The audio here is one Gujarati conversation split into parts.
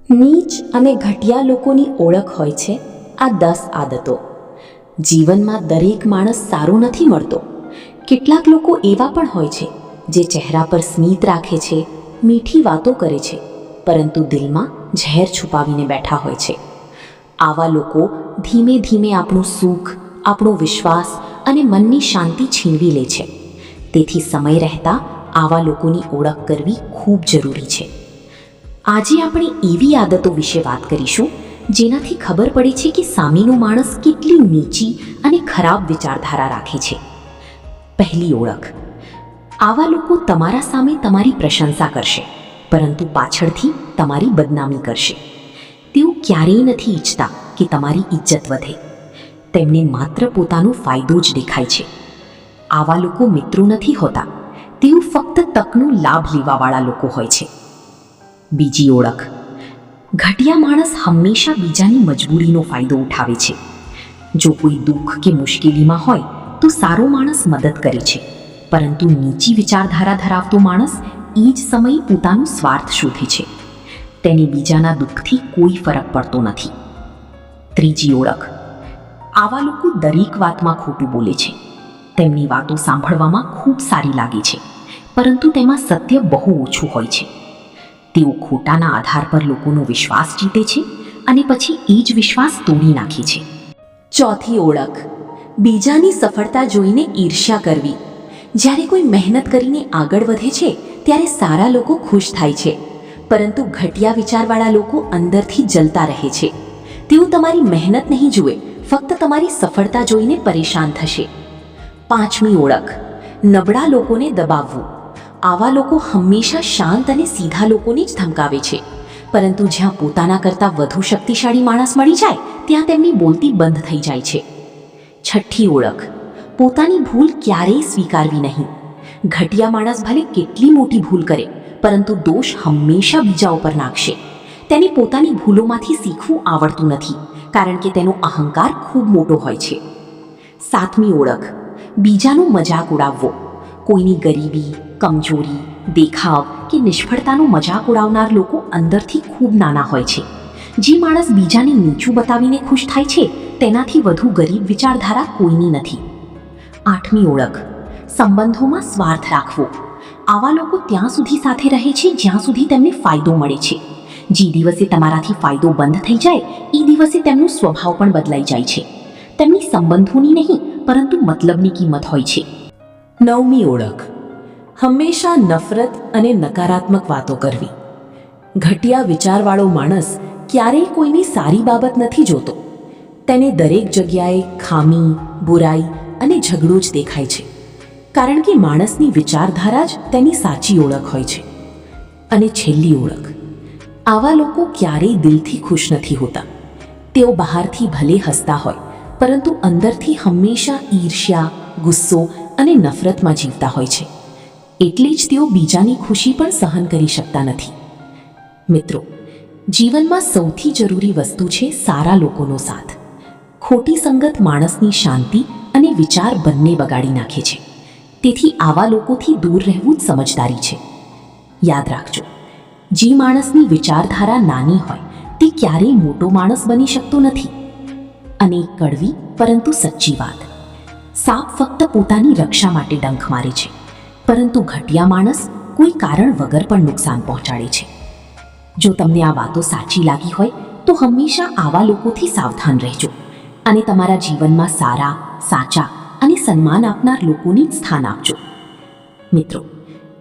નીચ અને ઘટિયા લોકોની ઓળખ હોય છે આ 10 આદતો. જીવનમાં દરેક માણસ સારો નથી મળતો. કેટલાક લોકો એવા પણ હોય છે જે ચહેરા પર સ્મિત રાખે છે, મીઠી વાતો કરે છે, પરંતુ દિલમાં ઝેર છુપાવીને બેઠા હોય છે. આવા લોકો ધીમે ધીમે આપણું સુખ, આપણો વિશ્વાસ અને મનની શાંતિ છીનવી લે છે. તેથી સમય રહેતા આવા લોકોની ઓળખ કરવી ખૂબ જરૂરી છે. આજે આપણે એવી આદતો વિશે વાત કરીશું જેનાથી ખબર પડે છે કે સામેનો માણસ કેટલી નીચી અને ખરાબ વિચારધારા રાખે છે. પહેલી ઓળખ. આવા લોકો તમારા સામે તમારી પ્રશંસા કરશે, પરંતુ પાછળથી તમારી બદનામી કરશે. તેઓ ક્યારેય નથી ઈચ્છતા કે તમારી ઇજ્જત વધે. તેમને માત્ર પોતાનો ફાયદો જ દેખાય છે. આવા લોકો મિત્રો નથી હોતા, તેઓ ફક્ત તકનો લાભ લેવાવાળા લોકો હોય છે. બીજી ઓળખ. ઘટિયા માણસ હંમેશા બીજાની મજબૂરીનો ફાયદો ઉઠાવે છે. જો કોઈ દુઃખ કે મુશ્કેલીમાં હોય તો સારો માણસ મદદ કરે છે, પરંતુ નીચી વિચારધારા ધરાવતો માણસ એ જ સમયે પોતાનો સ્વાર્થ શોધે છે. તેને બીજાના દુઃખથી કોઈ ફરક પડતો નથી. ત્રીજી ઓળખ. આવા લોકો દરેક વાતમાં ખોટું બોલે છે. તેમની વાતો સાંભળવામાં ખૂબ સારી લાગે છે, પરંતુ તેમાં સત્ય બહુ ઓછું હોય છે. તેઓ ખોટાના આધાર પર લોકોનો વિશ્વાસ જીતે છે અને પછી એ જ વિશ્વાસ તોડી નાખે છે. ચોથી ઓળખ. બીજાની સફળતા જોઈને ઈર્ષ્યા કરવી. જ્યારે કોઈ મહેનત કરીને આગળ વધે છે ત્યારે સારા લોકો ખુશ થાય છે, પરંતુ ઘટિયા વિચારવાળા લોકો અંદરથી જલતા રહે છે. તેઓ તમારી મહેનત નહીં જુએ, ફક્ત તમારી સફળતા જોઈને પરેશાન થશે. પાંચમી ઓળખ. નબળા લોકોને દબાવવું. આવા લોકો હંમેશા શાંત અને સીધા લોકોને જ ધમકાવે છે, પરંતુ જ્યાં પોતાના કરતાં વધુ શક્તિશાળી માણસ મળી જાય ત્યાં તેમની બોલતી બંધ થઈ જાય છે. છઠ્ઠી ઓળખ. પોતાની ભૂલ ક્યારેય સ્વીકારવી નહીં. ઘટિયા માણસ ભલે કેટલી મોટી ભૂલ કરે, પરંતુ દોષ હંમેશા બીજા ઉપર નાખશે. તેને પોતાની ભૂલોમાંથી શીખવું આવડતું નથી, કારણ કે તેનો અહંકાર ખૂબ મોટો હોય છે. સાતમી ઓળખ. બીજાનો મજાક ઉડાવવો. કોઈની ગરીબી, કમજોરી, દેખાવ કે નિષ્ફળતાનો મજાક ઉડાવનાર લોકો અંદરથી ખૂબ નાના હોય છે. જે માણસ બીજાને નીચું બતાવીને ખુશ થાય છે તેનાથી વધુ ગરીબ વિચારધારા કોઈની નથી. આઠમી ઓળખ. સંબંધોમાં સ્વાર્થ રાખવો. આવા લોકો ત્યાં સુધી સાથે રહે છે જ્યાં સુધી તેમને ફાયદો મળે છે. જે દિવસે તમારાથી ફાયદો બંધ થઈ જાય એ દિવસે તેમનો સ્વભાવ પણ બદલાઈ જાય છે. તેમની સંબંધોની નહીં, પરંતુ મતલબની કિંમત હોય છે. નવમી ઓળખ. હંમેશા નફરત અને નકારાત્મક વાતો કરવી. ઘટિયા વિચારવાળો માણસ ક્યારેય કોઈની સારી બાબત નથી જોતો. તેને દરેક જગ્યાએ ખામી, બુરાઈ અને ઝઘડો જ દેખાય છે, કારણ કે માણસની વિચારધારા જ તેની સાચી ઓળખ હોય છે. અને છેલ્લી ઓળખ. આવા લોકો ક્યારેય દિલથી ખુશ નથી હોતા. તેઓ બહારથી ભલે હસતા હોય, પરંતુ અંદરથી હંમેશા ઈર્ષ્યા, ગુસ્સો અને નફરતમાં જીવતા હોય છે. એટલે જ તેઓ બીજાની ખુશી પણ સહન કરી શકતા નથી. મિત્રો, જીવનમાં સૌથી જરૂરી વસ્તુ છે સારા લોકોનો સાથ. ખોટી સંગત માણસની શાંતિ અને વિચાર બંને બગાડી નાખે છે. તેથી આવા લોકોથી દૂર રહેવું જ સમજદારી છે. યાદ રાખજો, જે માણસની વિચારધારા નાની હોય તે ક્યારેય મોટો માણસ બની શકતો નથી. અને એક કડવી પરંતુ સચ્ચી વાત. સાપ ફક્ત પોતાની રક્ષા માટે ડંખ મારે છે, પરંતુ ઘટિયા માણસ કોઈ કારણ વગર પણ નુકસાન પહોંચાડે છે. જો તમને આ વાતો સાચી લાગી હોય તો હંમેશા આવા લોકોથી સાવધાન રહેજો અને તમારા જીવનમાં સારા, સાચા અને સન્માન આપનાર લોકોને જ સ્થાન આપજો. મિત્રો,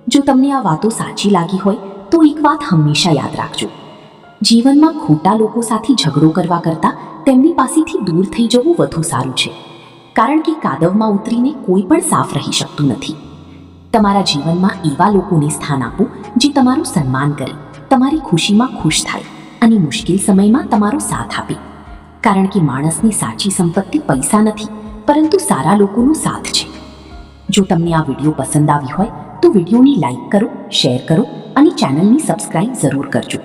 જો તમને આ વાતો સાચી લાગી હોય તો એક વાત હંમેશા યાદ રાખજો. જીવનમાં ખોટા લોકો સાથે ઝઘડો કરવા કરતાં તેમની પાસેથી દૂર થઈ જવું વધુ સારું છે, કારણ કે કાદવમાં ઉતરીને કોઈ પણ સાફ રહી શકતું નથી. તમારા જીવનમાં એવા લોકોને સ્થાન આપો જે તમારું સન્માન કરે, તમારી ખુશીમાં ખુશ થાય અને મુશ્કેલ સમયમાં તમારો સાથ આપે. કારણ કે માણસની સાચી સંપત્તિ પૈસા નથી, પરંતુ સારા લોકોનો સાથ છે. જો તમને આ વિડીયો પસંદ આવી હોય તો વિડીયોને લાઈક કરો, શેર કરો અને ચેનલને સબસ્ક્રાઇબ જરૂર કરજો.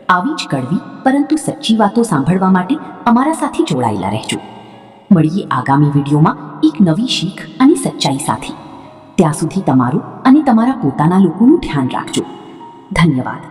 આવી જ કડવી પરંતુ સચ્ચી વાતો સાંભળવા માટે અમારા સાથે જોડાયેલા રહેજો. મળીએ આગામી વિડીયોમાં એક નવી શીખ અને સચ્ચાઈ સાથે. ત્યાં સુધી તમારું અને તમારા પોતાના લોકોનું ધ્યાન રાખજો. ધન્યવાદ.